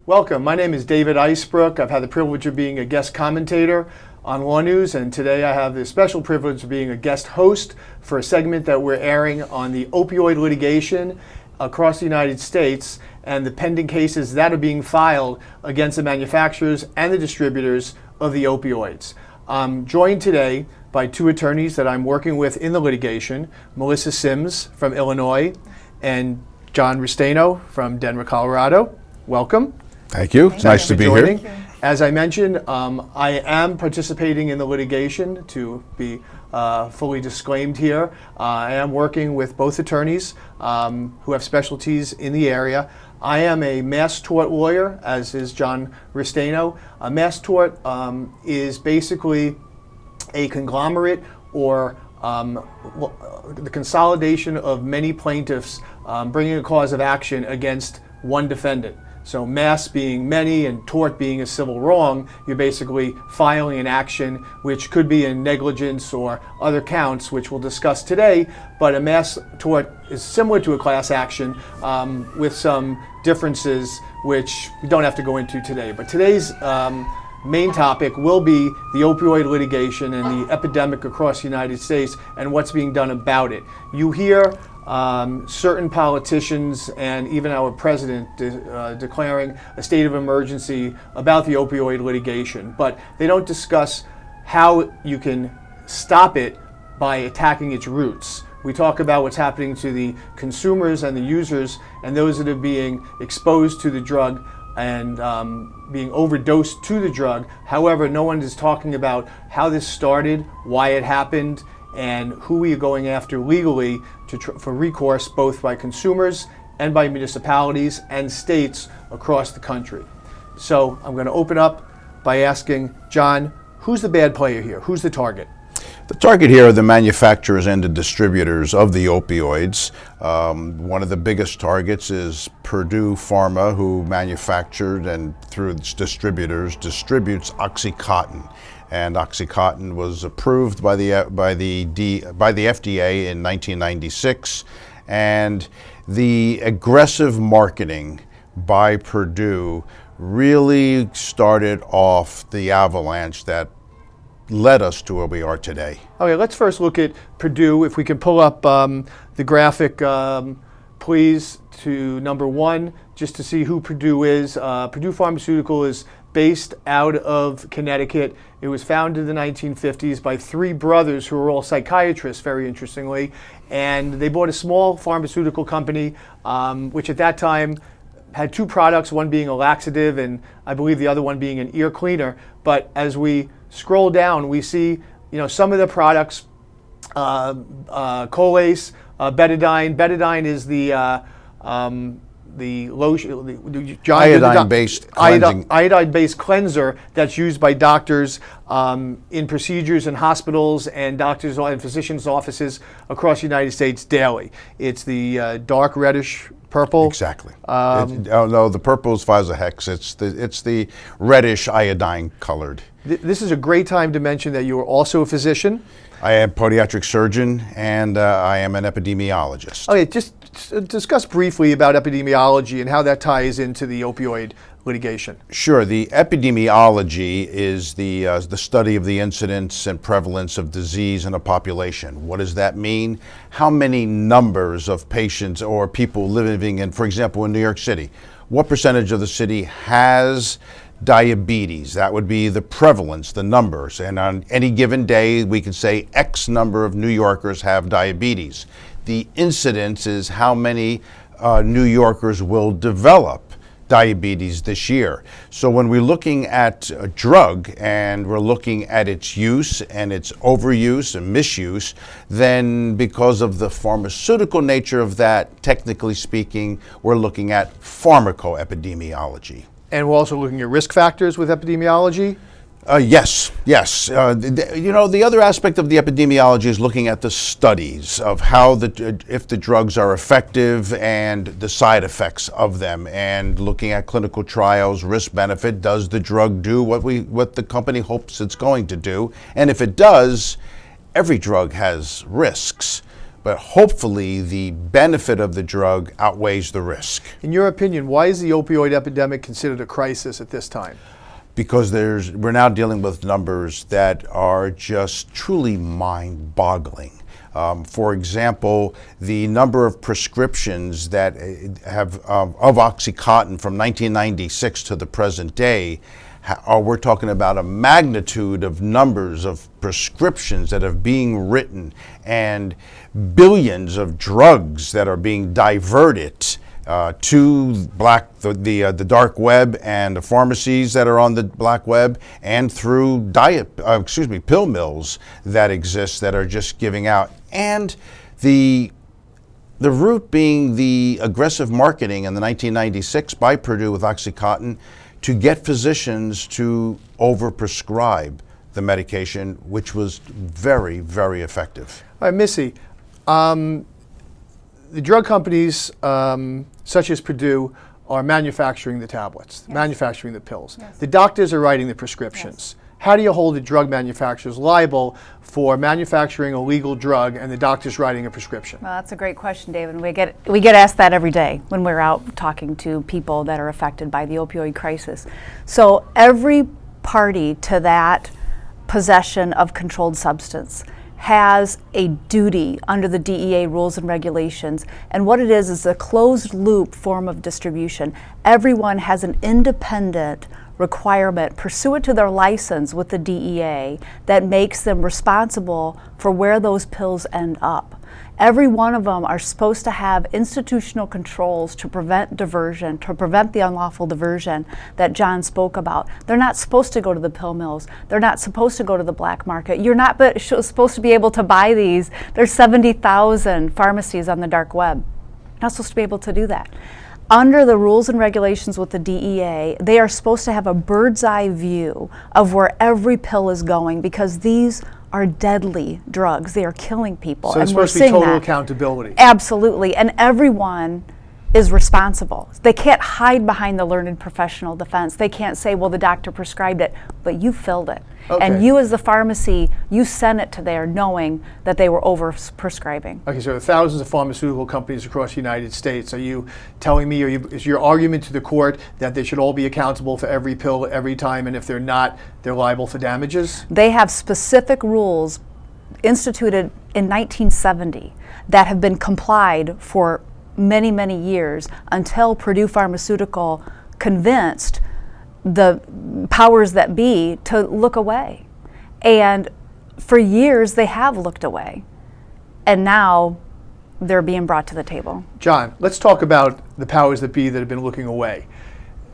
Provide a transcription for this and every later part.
Welcome. My name is David Eisbrouch. I've had the privilege of being a guest commentator on LawNewz, and today I have the special privilege of being a guest host for a segment that we're airing on the opioid litigation across the United States and the pending cases that are being filed against the manufacturers and the distributors of the opioids. I'm joined today by two attorneys that I'm working with in the litigation, Melissa Sims from Illinois and John Restaino from Denver, Colorado. Welcome. Thank you. It's nice to be here. As I mentioned, I am participating in the litigation, to be fully disclaimed here. I am working with both attorneys who have specialties in the area. I am a mass tort lawyer, as is John Restaino. A mass tort is basically a conglomerate or the consolidation of many plaintiffs bringing a cause of action against one defendant. So mass being many and tort being a civil wrong, you're basically filing an action which could be in negligence or other counts, which we'll discuss today. But a mass tort is similar to a class action with some differences which we don't have to go into today. But today's main topic will be the opioid litigation and the epidemic across the United States and what's being done about it. You hear certain politicians and even our president declaring a state of emergency about the opioid litigation, but they don't discuss how you can stop it by attacking its roots. We talk about what's happening to the consumers and the users and those that are being exposed to the drug and being overdosed to the drug. However, no one is talking about how this started, why it happened, and who we are going after legally for recourse, both by consumers and by municipalities and states across the country. So I'm going to open up by asking John, who's the bad player here? Who's the target? The target here are the manufacturers and the distributors of the opioids. One of the biggest targets is Purdue Pharma, who manufactured and through its distributors distributes OxyContin. And OxyContin was approved by the FDA in 1996, and the aggressive marketing by Purdue really started off the avalanche that led us to where we are today. Okay, let's first look at Purdue. If we can pull up the graphic, please, to number one, just to see who Purdue is. Purdue Pharmaceutical is based out of Connecticut. It was founded in the 1950s by three brothers who were all psychiatrists, very interestingly, and they bought a small pharmaceutical company, which at that time had two products, one being a laxative and I believe the other one being an ear cleaner. But as we scroll down, we see some of the products, Colace, Betadine. Betadine is the lotion, iodine-based cleanser that's used by doctors in procedures in hospitals and doctors and physicians' offices across the United States daily. It's the dark reddish purple. Exactly. No, the purple is Pfizer-Hex. It's the reddish iodine colored. This is a great time to mention that you are also a physician. I am a podiatric surgeon and I am an epidemiologist. Okay, just discuss briefly about epidemiology and how that ties into the opioid litigation. Sure. The epidemiology is the study of the incidence and prevalence of disease in a population. What does that mean? How many numbers of patients or people living in, for example, in New York City, what percentage of the city has diabetes? That would be the prevalence, the numbers. And on any given day, we can say X number of New Yorkers have diabetes. The incidence is how many New Yorkers will develop diabetes this year. So when we're looking at a drug and we're looking at its use and its overuse and misuse, then because of the pharmaceutical nature of that, technically speaking, we're looking at pharmacoepidemiology. And we're also looking at risk factors with epidemiology? Yes. The other aspect of the epidemiology is looking at the studies of how if the drugs are effective and the side effects of them, and looking at clinical trials, risk benefit. Does the drug do what the company hopes it's going to do? And if it does, every drug has risks. but hopefully the benefit of the drug outweighs the risk. In your opinion, why is the opioid epidemic considered a crisis at this time? Because we're now dealing with numbers that are just truly mind-boggling. For example, the number of prescriptions that have of OxyContin from 1996 to the present day, we're talking about a magnitude of numbers of prescriptions that are being written and billions of drugs that are being diverted to the dark web and the pharmacies that are on the black web, and through pill mills that exist that are just giving out. And the root being the aggressive marketing in the 1996 by Purdue with OxyContin to get physicians to overprescribe the medication, which was very, very effective. All right, Missy, the drug companies such as Purdue are manufacturing the tablets, Yes. manufacturing the pills. Yes. The doctors are writing the prescriptions. Yes. How do you hold the drug manufacturers liable for manufacturing a legal drug and the doctor's writing a prescription? Well, that's a great question, David. We get asked that every day when we're out talking to people that are affected by the opioid crisis. So every party to that possession of controlled substance has a duty under the DEA rules and regulations. And what it is a closed loop form of distribution. Everyone has an independent requirement pursuant to their license with the DEA that makes them responsible for where those pills end up. Every one of them are supposed to have institutional controls to prevent diversion, to prevent the unlawful diversion that John spoke about. They're not supposed to go to the pill mills. They're not supposed to go to the black market. You're not supposed to be able to buy these. There's 70,000 pharmacies on the dark web. You're not supposed to be able to do that. Under the rules and regulations with the DEA, they are supposed to have a bird's eye view of where every pill is going, because these are deadly drugs. They are killing people. So there's and we're supposed to be seeing total that. accountability. Absolutely. And everyone is responsible. They can't hide behind the learned professional defense. They can't say, well, the doctor prescribed it, but you filled it. Okay. And you as the pharmacy, you sent it to there knowing that they were over-prescribing. Okay, so there are thousands of pharmaceutical companies across the United States. Are you telling me, is your argument to the court that they should all be accountable for every pill every time, and if they're not, they're liable for damages? They have specific rules instituted in 1970 that have been complied for many, many years until Purdue Pharmaceutical convinced the powers that be to look away. And for years they have looked away. And now they're being brought to the table. John, let's talk about the powers that be that have been looking away.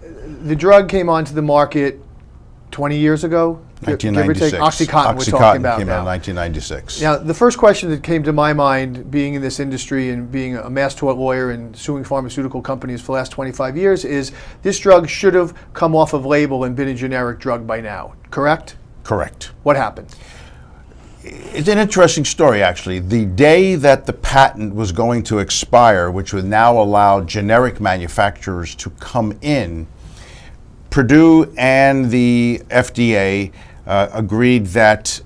The drug came onto the market 20 years ago? Give or take. 1996. OxyContin we're talking about came out in now. 1996. Now, the first question that came to my mind, being in this industry and being a mass tort lawyer and suing pharmaceutical companies for the last 25 years, is this drug should have come off of label and been a generic drug by now, correct? Correct. What happened? It's an interesting story, actually. The day that the patent was going to expire, which would now allow generic manufacturers to come in, Purdue and the FDA agreed that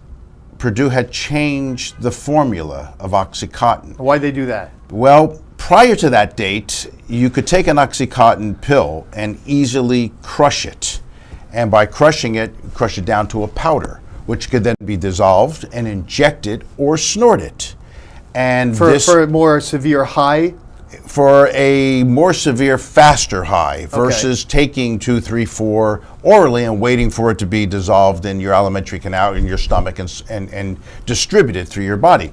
Purdue had changed the formula of OxyContin. Why'd they do that? Well, prior to that date, you could take an OxyContin pill and easily crush it. And by crushing it, crush it down to a powder, which could then be dissolved and injected or snorted. And For a more severe high? For a more severe, faster high versus taking 2, 3, 4 orally and waiting for it to be dissolved in your alimentary canal, in your stomach, and distributed through your body.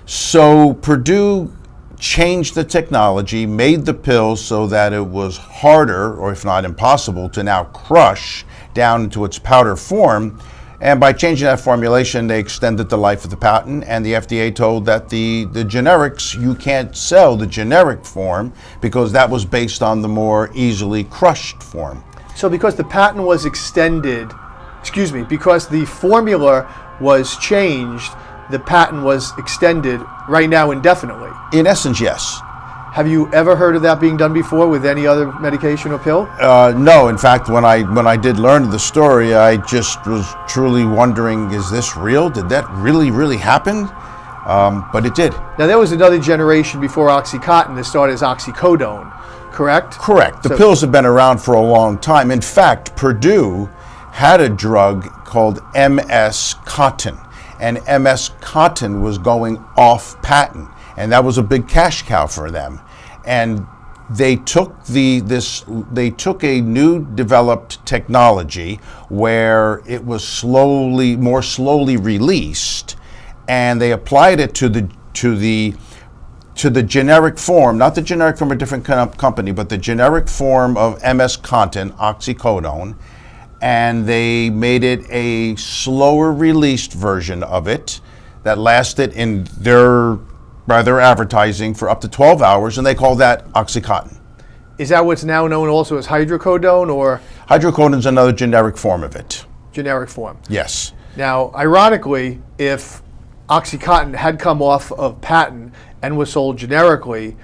So Purdue changed the technology, made the pill so that it was harder, or if not impossible, to now crush down into its powder form. And by changing that formulation, they extended the life of the patent, and the FDA told that the generics, you can't sell the generic form because that was based on the more easily crushed form. So because the patent was extended, because the formula was changed, the patent was extended right now indefinitely. In essence, yes. Have you ever heard of that being done before with any other medication or pill? No. In fact, when I did learn the story, I just was truly wondering, is this real? Did that really happen? but it did. Now, there was another generation before OxyContin that started as oxycodone, correct? Correct. The pills have been around for a long time. In fact, Purdue had a drug called MS-Contin, and MS-Contin was going off patent, and that was a big cash cow for them. And they took a new developed technology where it was more slowly released, and they applied it to the generic form, not the generic from a different company, but the generic form of MS-Contin, oxycodone, and they made it a slower released version of it that lasted by their advertising for up to 12 hours, and they call that OxyContin. Is that what's now known also as hydrocodone, or? Hydrocodone is another generic form of it. Generic form. Yes. Now, ironically, if OxyContin had come off of patent and was sold generically,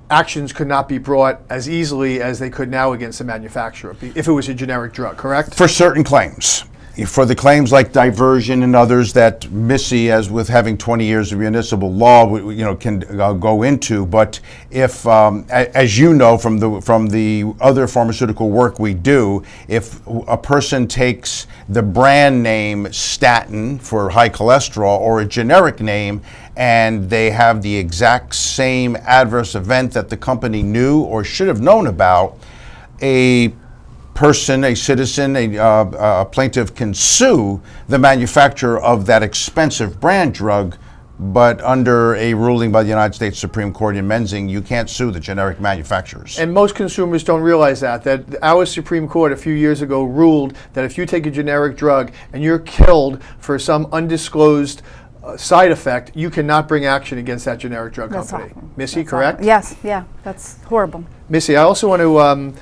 actions could not be brought as easily as they could now against the manufacturer if it was a generic drug, correct? For certain claims. For the claims like diversion and others that Missy, as with having 20 years of municipal law, can go into. But if, as you know from the other pharmaceutical work we do, if a person takes the brand name statin for high cholesterol or a generic name, and they have the exact same adverse event that the company knew or should have known about, a citizen, a plaintiff can sue the manufacturer of that expensive brand drug, but under a ruling by the United States Supreme Court in Menzing, you can't sue the generic manufacturers. And most consumers don't realize that our Supreme Court a few years ago ruled that if you take a generic drug and you're killed for some undisclosed side effect, you cannot bring action against that generic drug company. Awful. Missy, That's correct? awful. Yes, yeah, that's horrible. Missy, I also want to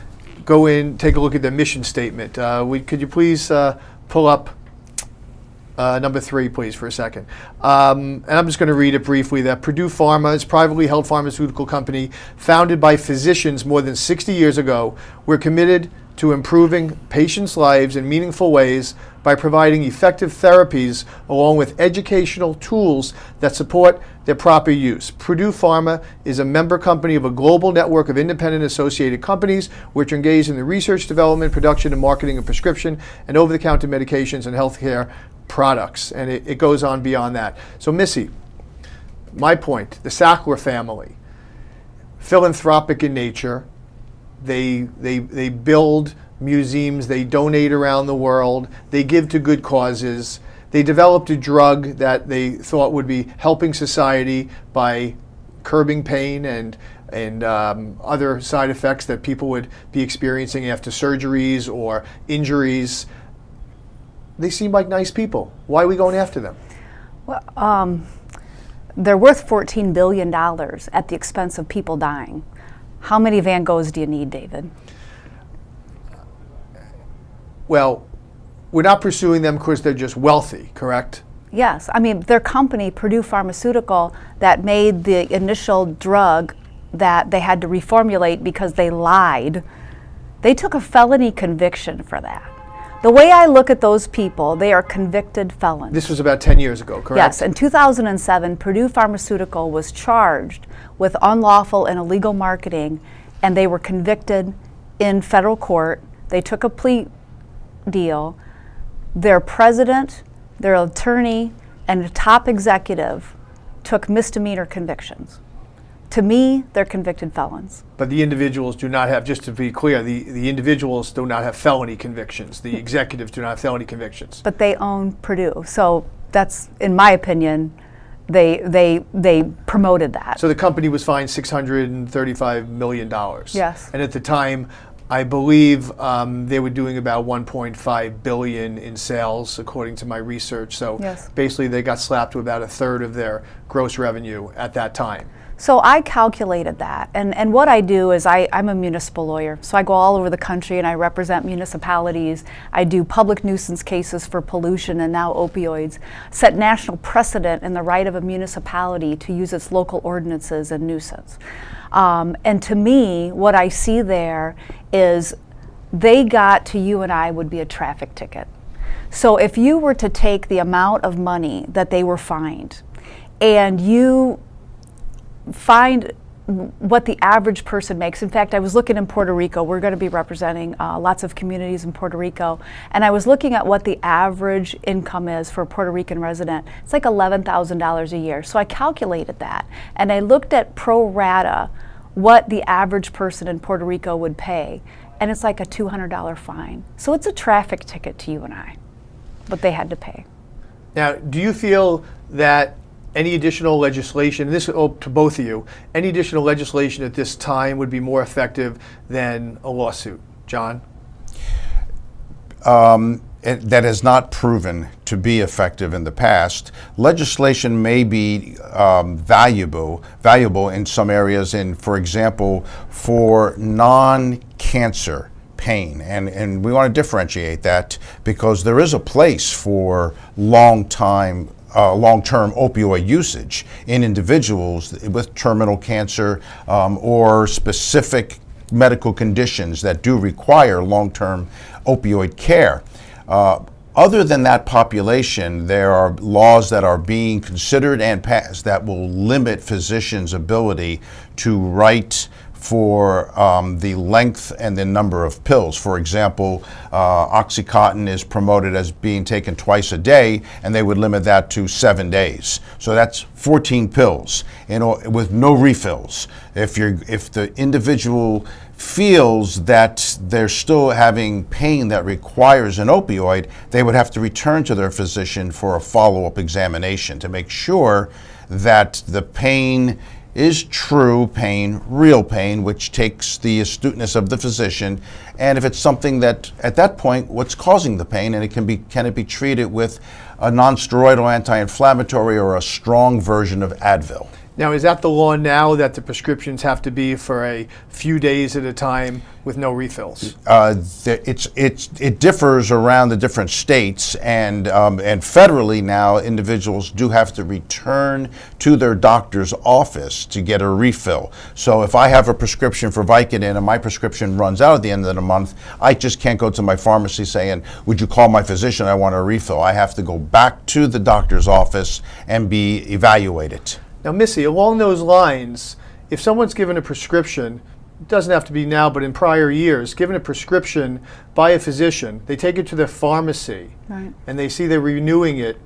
go in, take a look at the mission statement. Could you please pull up number 3, please, for a second? And I'm just going to read it briefly. That Purdue Pharma is a privately held pharmaceutical company founded by physicians more than 60 years ago. We're committed to improving patients' lives in meaningful ways by providing effective therapies along with educational tools that support their proper use. Purdue Pharma is a member company of a global network of independent associated companies which are engaged in the research, development, production, and marketing of prescription and over-the-counter medications and healthcare products. And it goes on beyond that. So Missy, my point, the Sackler family, philanthropic in nature, they build museums, they donate around the world, they give to good causes. They developed a drug that they thought would be helping society by curbing pain and other side effects that people would be experiencing after surgeries or injuries. They seem like nice people. Why are we going after them? Well, they're worth $14 billion at the expense of people dying. How many Van Goghs do you need, David? Well, we're not pursuing them because they're just wealthy, correct? Yes. I mean, their company, Purdue Pharmaceutical, that made the initial drug that they had to reformulate because they lied, they took a felony conviction for that. The way I look at those people, they are convicted felons. This was about 10 years ago, correct? Yes. In 2007, Purdue Pharmaceutical was charged with unlawful and illegal marketing, and they were convicted in federal court. They took a plea deal. Their president, their attorney, and a top executive took misdemeanor convictions. To me, they're convicted felons. But the individuals do not have, just to be clear, the individuals do not have felony convictions. The executives do not have felony convictions. But they own Purdue. So that's, in my opinion, they promoted that. So the company was fined $635 million. Yes. And at the time, I believe they were doing about $1.5 billion in sales, according to my research. So yes. Basically, they got slapped with about a third of their gross revenue at that time. So I calculated that, and what I do is I'm a municipal lawyer, so I go all over the country and I represent municipalities. I do public nuisance cases for pollution and now opioids, set national precedent in the right of a municipality to use its local ordinances and nuisance. And to me, what I see there is they got to you and I would be a traffic ticket. So if you were to take the amount of money that they were fined and you find what the average person makes. In fact, I was looking in Puerto Rico. We're going to be representing lots of communities in Puerto Rico, and I was looking at what the average income is for a Puerto Rican resident. It's like $11,000 a year. So I calculated that, and I looked at pro rata what the average person in Puerto Rico would pay, and it's like a $200 fine. So it's a traffic ticket to you and I, but they had to pay. Now, do you feel that any additional legislation, and this is to both of you, any additional legislation at this time would be more effective than a lawsuit? John? That has not proven to be effective in the past. Legislation may be valuable in some areas, for example, for non-cancer pain. And we want to differentiate that because there is a place for long-term opioid usage in individuals with terminal cancer or specific medical conditions that do require long-term opioid care. Other than that population, there are laws that are being considered and passed that will limit physicians' ability to write for the length and the number of pills. For example, Oxycontin is promoted as being taken twice a day, and they would limit that to 7 days. So that's 14 pills with no refills. If the individual feels that they're still having pain that requires an opioid, they would have to return to their physician for a follow-up examination to make sure that the pain is true pain, real pain, which takes the astuteness of the physician, and if it's something that, at that point, what's causing the pain, and can it be treated with a non-steroidal anti-inflammatory or a strong version of Advil. Now, is that the law now, that the prescriptions have to be for a few days at a time with no refills? It differs around the different states, and federally now, individuals do have to return to their doctor's office to get a refill. So if I have a prescription for Vicodin and my prescription runs out at the end of the month, I just can't go to my pharmacy saying, would you call my physician, I want a refill. I have to go back to the doctor's office and be evaluated. Now, Missy, along those lines, if someone's given a prescription, it doesn't have to be now, but in prior years, given a prescription by a physician, they take it to their pharmacy, right, and they see they're renewing it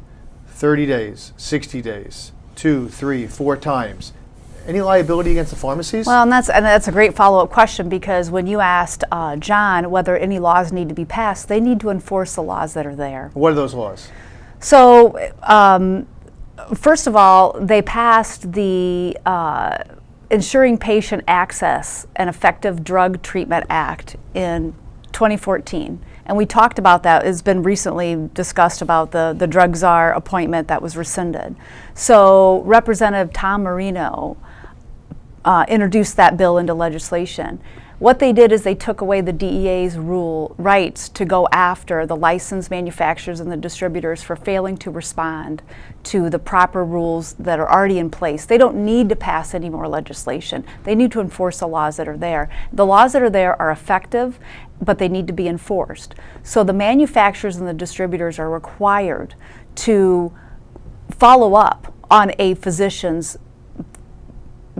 30 days, 60 days, 2, 3, 4 times. Any liability against the pharmacies? Well, and that's a great follow-up question, because when you asked John whether any laws need to be passed, they need to enforce the laws that are there. What are those laws? So, first of all, they passed the Ensuring Patient Access and Effective Drug Treatment Act in 2014. And we talked about that. It's been recently discussed about the drug czar appointment that was rescinded. So Representative Tom Marino introduced that bill into legislation. What they did is they took away the DEA's rights to go after the licensed manufacturers and the distributors for failing to respond to the proper rules that are already in place. They don't need to pass any more legislation. They need to enforce the laws that are there. The laws that are there are effective, but they need to be enforced. So the manufacturers and the distributors are required to follow up on a physician's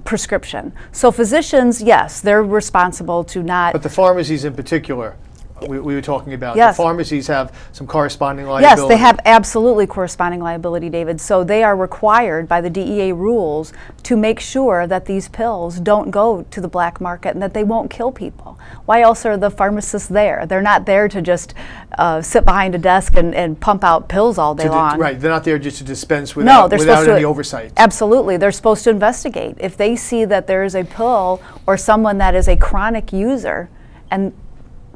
prescription. So physicians, yes, they're responsible to not... But the pharmacies in particular, we were talking about, yes, the pharmacies have some corresponding liability. Yes, they have absolutely corresponding liability, David. So they are required by the DEA rules to make sure that these pills don't go to the black market and that they won't kill people. Why else are the pharmacists there? They're not there to just sit behind a desk and pump out pills all day long. Right, they're not there just to dispense without any oversight. Absolutely, they're supposed to investigate. If they see that there is a pill or someone that is a chronic user, and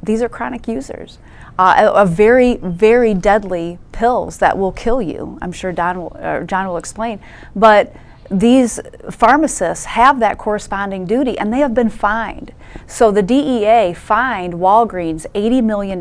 these are chronic users, of very, very deadly pills that will kill you. I'm sure John will explain. But these pharmacists have that corresponding duty, and they have been fined. So the DEA fined Walgreens $80 million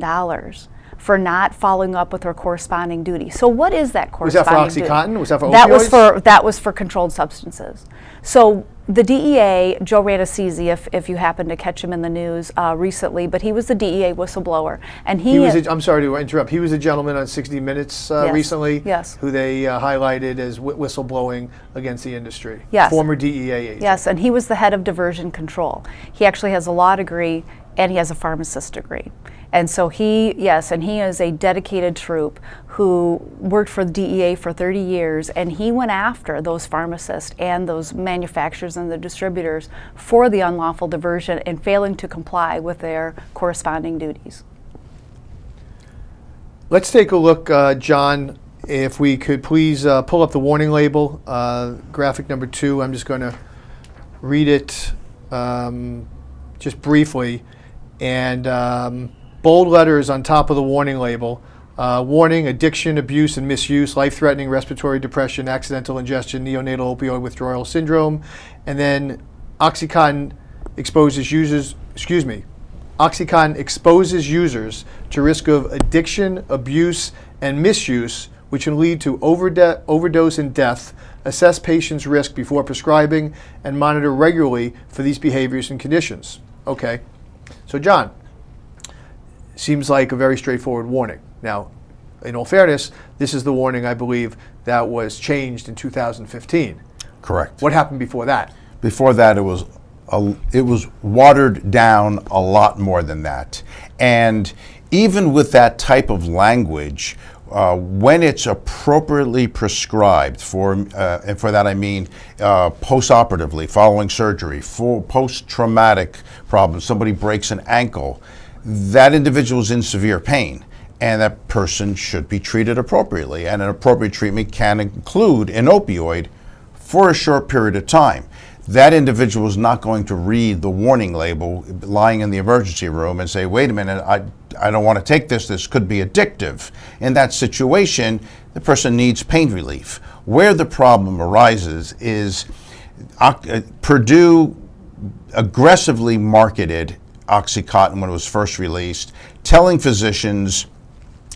for not following up with her corresponding duty. So what is that Was that for corresponding duty? OxyContin? Was that for opioids? That was for controlled substances. So the DEA, Joe Ranasisi, if you happen to catch him in the news recently, but he was the DEA whistleblower, and I'm sorry to interrupt. He was a gentleman on 60 Minutes recently, yes, who they highlighted as whistleblowing against the industry. Yes. Former DEA agent. Yes, and he was the head of diversion control. He actually has a law degree and he has a pharmacist degree. And so he is a dedicated troop who worked for the DEA for 30 years, and he went after those pharmacists and those manufacturers and the distributors for the unlawful diversion and failing to comply with their corresponding duties. Let's take a look, John, if we could please pull up the warning label, graphic number 2. I'm just going to read it just briefly. And bold letters on top of the warning label. Warning: addiction, abuse, and misuse, life-threatening respiratory depression, accidental ingestion, neonatal opioid withdrawal syndrome. And then OxyContin exposes users to risk of addiction, abuse, and misuse, which can lead to overdose and death. Assess patients' risk before prescribing and monitor regularly for these behaviors and conditions. Okay. So, John, seems like a very straightforward warning. Now, in all fairness, this is the warning, I believe, that was changed in 2015. Correct. What happened before that? Before that, it was watered down a lot more than that. And even with that type of language, when it's appropriately prescribed, and for that I mean post-operatively, following surgery, for post-traumatic problems, somebody breaks an ankle, that individual is in severe pain, and that person should be treated appropriately. And an appropriate treatment can include an opioid for a short period of time. That individual is not going to read the warning label lying in the emergency room and say, wait a minute, I don't want to take this. This could be addictive. In that situation, the person needs pain relief. Where the problem arises is Purdue aggressively marketed OxyContin when it was first released, telling physicians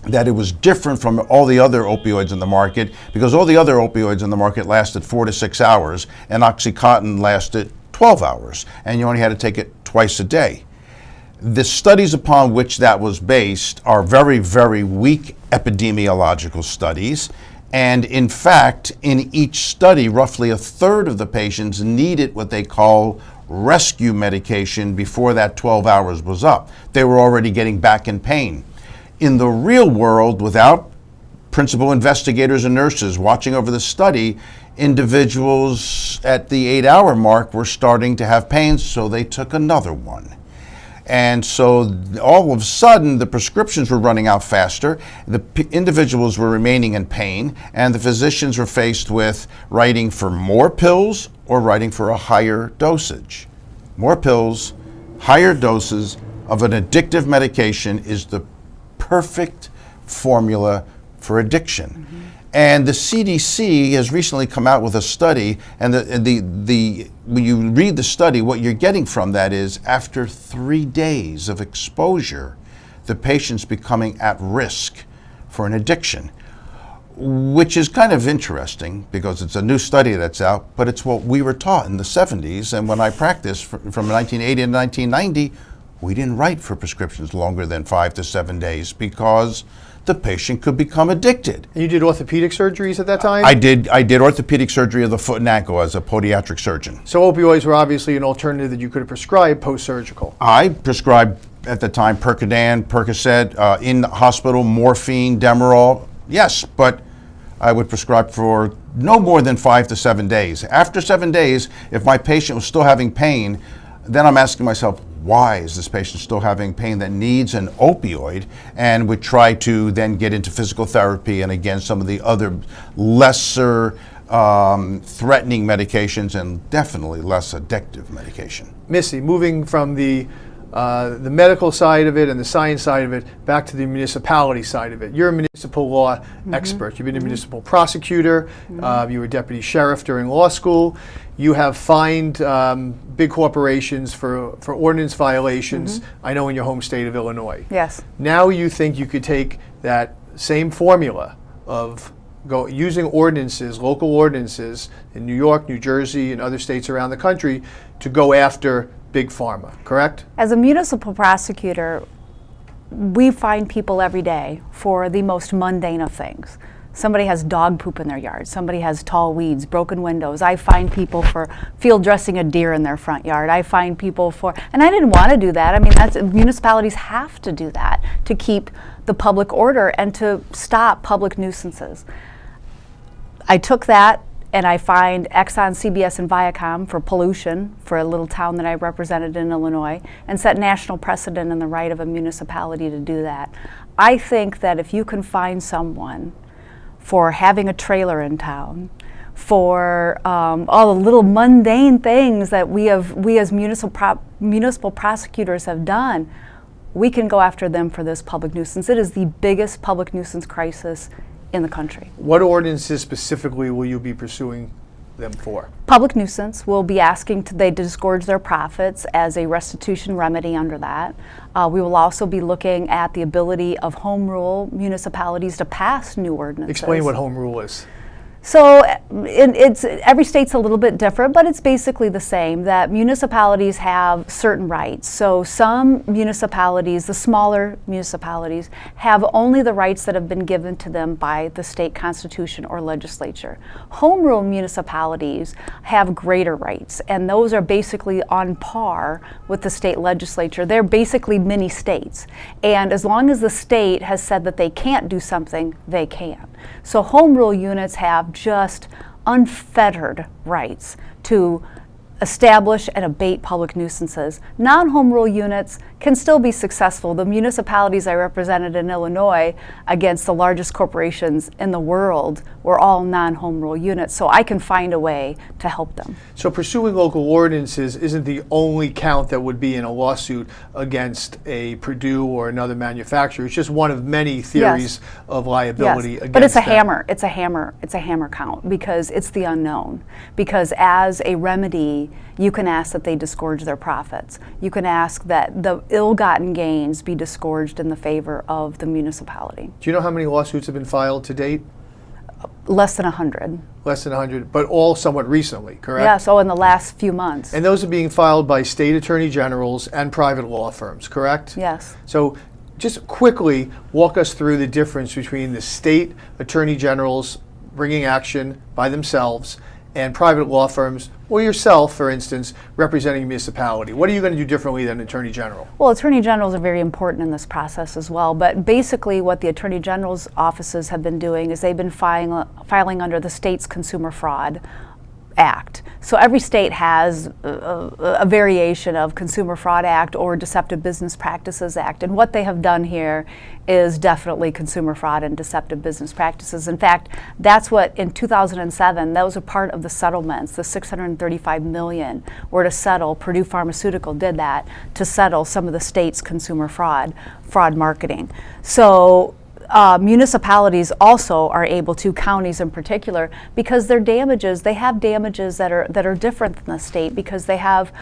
that it was different from all the other opioids in the market, because all the other opioids in the market lasted 4 to 6 hours, and OxyContin lasted 12 hours, and you only had to take it twice a day. The studies upon which that was based are very, very weak epidemiological studies, and in fact, in each study, roughly a third of the patients needed what they call rescue medication before that 12 hours was up. They were already getting back in pain. In the real world, without principal investigators and nurses watching over the study, individuals at the 8-hour mark were starting to have pain, so they took another one. And so all of a sudden, the prescriptions were running out faster, the individuals were remaining in pain, and the physicians were faced with writing for more pills or writing for a higher dosage. More pills, higher doses of an addictive medication is the perfect formula for addiction. Mm-hmm. And the CDC has recently come out with a study, and when you read the study, what you're getting from that is after 3 days of exposure, the patient's becoming at risk for an addiction, which is kind of interesting because it's a new study that's out, but it's what we were taught in the 70s. And when I practiced from 1980 to 1990, we didn't write for prescriptions longer than 5 to 7 days because the patient could become addicted. And you did orthopedic surgeries at that time? I did orthopedic surgery of the foot and ankle as a podiatric surgeon. So opioids were obviously an alternative that you could have prescribed post-surgical. I prescribed at the time Percodan, Percocet, in the hospital, morphine, Demerol. Yes, but I would prescribe for no more than 5 to 7 days. After 7 days, if my patient was still having pain, then I'm asking myself, why is this patient still having pain that needs an opioid? And would try to then get into physical therapy and again some of the other lesser threatening medications and definitely less addictive medication. Missy, moving from the the medical side of it and the science side of it back to the municipality side of it. You're a municipal law expert. You've been a municipal prosecutor. You were deputy sheriff during law school. You have fined big corporations for ordinance violations, I know in your home state of Illinois. Yes. Now you think you could take that same formula of using ordinances, local ordinances in New York, New Jersey, and other states around the country to go after big pharma, correct? As a municipal prosecutor, we find people every day for the most mundane of things. Somebody has dog poop in their yard. Somebody has tall weeds, broken windows. I find people for field dressing a deer in their front yard. I find people for, and I didn't want to do that. I mean, municipalities have to do that to keep the public order and to stop public nuisances. I took that and I fined Exxon, CBS, and Viacom for pollution for a little town that I represented in Illinois, and set national precedent in the right of a municipality to do that. I think that if you can find someone for having a trailer in town, for all the little mundane things that we as municipal prosecutors have done, we can go after them for this public nuisance. It is the biggest public nuisance crisis in the country. What ordinances specifically will you be pursuing them for? Public nuisance, will be asking they disgorge their profits as a restitution remedy under that. We will also be looking at the ability of home rule municipalities to pass new ordinances. Explain what home rule is. So every state's a little bit different, but it's basically the same, that municipalities have certain rights. So some municipalities, the smaller municipalities, have only the rights that have been given to them by the state constitution or legislature. Home rule municipalities have greater rights, and those are basically on par with the state legislature. They're basically mini states. And as long as the state has said that they can't do something, they can. So home rule units have just unfettered rights to establish and abate public nuisances. Non-home rule units can still be successful. The municipalities I represented in Illinois against the largest corporations in the world were all non-home rule units, so I can find a way to help them. So pursuing local ordinances isn't the only count that would be in a lawsuit against a Purdue or another manufacturer. It's just one of many theories of liability against but it's a them. hammer. It's a hammer count, because it's the unknown. Because as a remedy, you can ask that they disgorge their profits. You can ask that the ill-gotten gains be disgorged in the favor of the municipality. Do you know how many lawsuits have been filed to date? Less than 100. Less than 100, but all somewhat recently, correct? Yeah, so in the last few months. And those are being filed by state attorney generals and private law firms, correct? Yes. So just quickly walk us through the difference between the state attorney generals bringing action by themselves and private law firms, or yourself, for instance, representing a municipality. What are you going to do differently than Attorney General? Well, Attorney Generals are very important in this process as well, but basically what the Attorney General's offices have been doing is they've been filing under the state's Consumer Fraud Act. So every state has a variation of Consumer Fraud Act or Deceptive Business Practices Act, and what they have done here is definitely consumer fraud and deceptive business practices. In fact, that's what in 2007, that was a part of the settlements, the $635 million were to settle. Purdue Pharmaceutical did that to settle some of the state's consumer fraud marketing. So municipalities also are able to, counties in particular, because their damages, they have damages that are different than the state, because they have,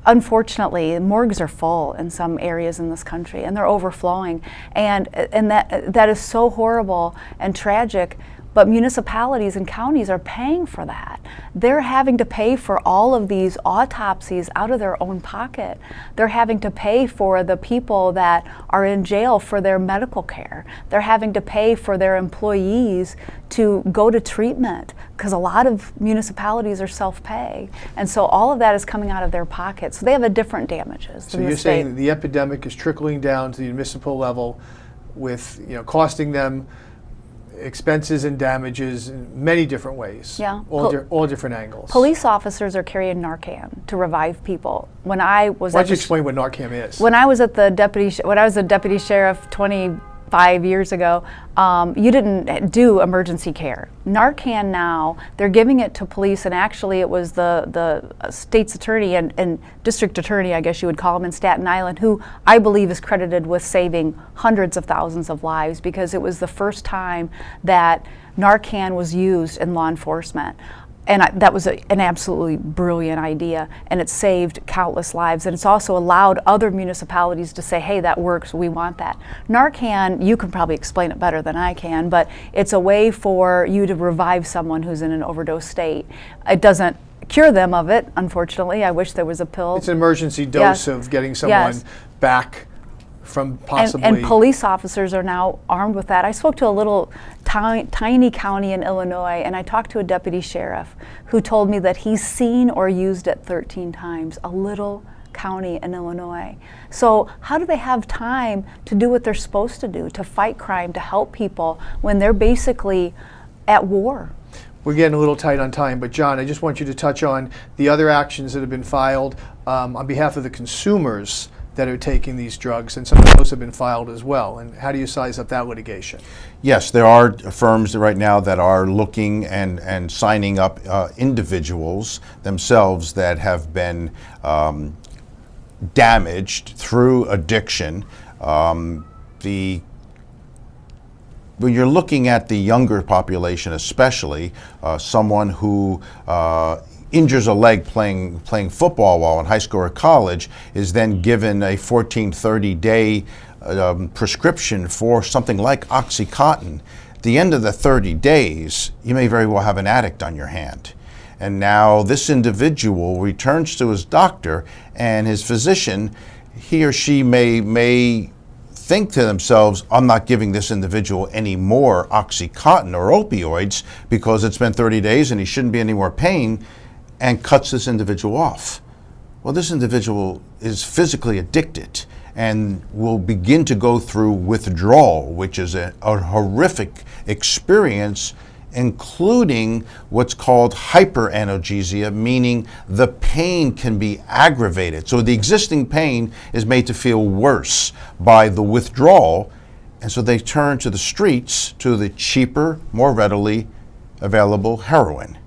unfortunately, morgues are full in some areas in this country, and they're overflowing, and that is so horrible and tragic. But municipalities and counties are paying for that. They're having to pay for all of these autopsies out of their own pocket. They're having to pay for the people that are in jail for their medical care. They're having to pay for their employees to go to treatment, because a lot of municipalities are self-pay. And so all of that is coming out of their pockets. So they have a different damages So than you're the state. saying the epidemic is trickling down to the municipal level with, costing them expenses and damages in many different ways. Yeah. All different angles. Police officers are carrying Narcan to revive people. When I was Why don't you explain what Narcan is? When I was the deputy sheriff 25 5 years ago, you didn't do emergency care. Narcan now, they're giving it to police, and actually it was the state's attorney and district attorney, I guess you would call him, in Staten Island, who I believe is credited with saving hundreds of thousands of lives, because it was the first time that Narcan was used in law enforcement. And that was an absolutely brilliant idea, and it saved countless lives. And it's also allowed other municipalities to say, hey, that works, we want that. Narcan, you can probably explain it better than I can, but it's a way for you to revive someone who's in an overdose state. It doesn't cure them of it, unfortunately. I wish there was a pill. It's an emergency dose of getting someone back from possibly... And police officers are now armed with that. I spoke to a little tiny county in Illinois, and I talked to a deputy sheriff who told me that he's seen or used it 13 times, a little county in Illinois. So how do they have time to do what they're supposed to do, to fight crime, to help people, when they're basically at war? We're getting a little tight on time, but John, I just want you to touch on the other actions that have been filed on behalf of the consumers that are taking these drugs, and some of those have been filed as well. And how do you size up that litigation? Yes, there are firms right now that are looking and signing up individuals themselves that have been damaged through addiction. When you're looking at the younger population, especially someone who injures a leg playing football while in high school or college, is then given a 30-day prescription for something like OxyContin. At the end of the 30 days, you may very well have an addict on your hand. And now this individual returns to his doctor and his physician. He or she may think to themselves, I'm not giving this individual any more OxyContin or opioids because it's been 30 days and he shouldn't be in any more pain, and cuts this individual off. Well, this individual is physically addicted and will begin to go through withdrawal, which is a horrific experience, including what's called hyperanalgesia, meaning the pain can be aggravated. So the existing pain is made to feel worse by the withdrawal, and so they turn to the streets, to the cheaper, more readily available heroin.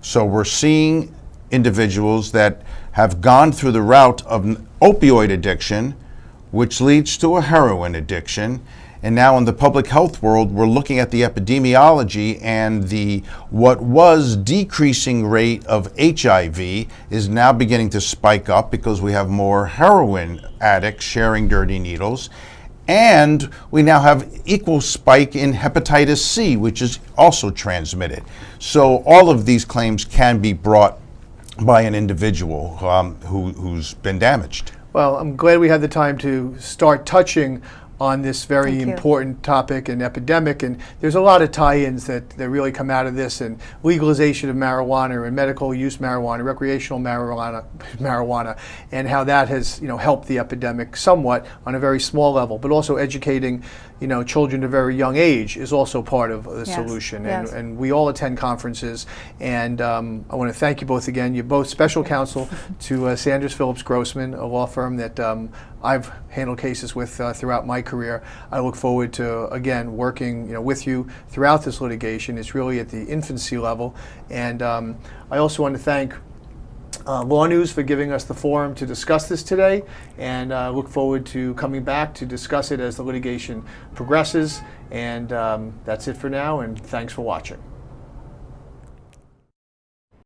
So we're seeing individuals that have gone through the route of opioid addiction, which leads to a heroin addiction. And now in the public health world, we're looking at the epidemiology, and what was decreasing rate of HIV is now beginning to spike up because we have more heroin addicts sharing dirty needles. And we now have equal spike in hepatitis C, which is also transmitted. So all of these claims can be brought by an individual who's been damaged. Well, I'm glad we had the time to start touching on this very important topic and epidemic, and there's a lot of tie-ins that really come out of this, and legalization of marijuana and medical use marijuana, recreational marijuana, and how that has helped the epidemic somewhat on a very small level, but also educating children at a very young age is also part of the solution. And we all attend conferences, and I want to thank you both again. You're both special counsel to Sanders Phillips Grossman, a law firm that I've handled cases with throughout my career. I look forward to, again, working with you throughout this litigation. It's really at the infancy level. And I also want to thank LawNewz for giving us the forum to discuss this today, and look forward to coming back to discuss it as the litigation progresses. And that's it for now, and thanks for watching.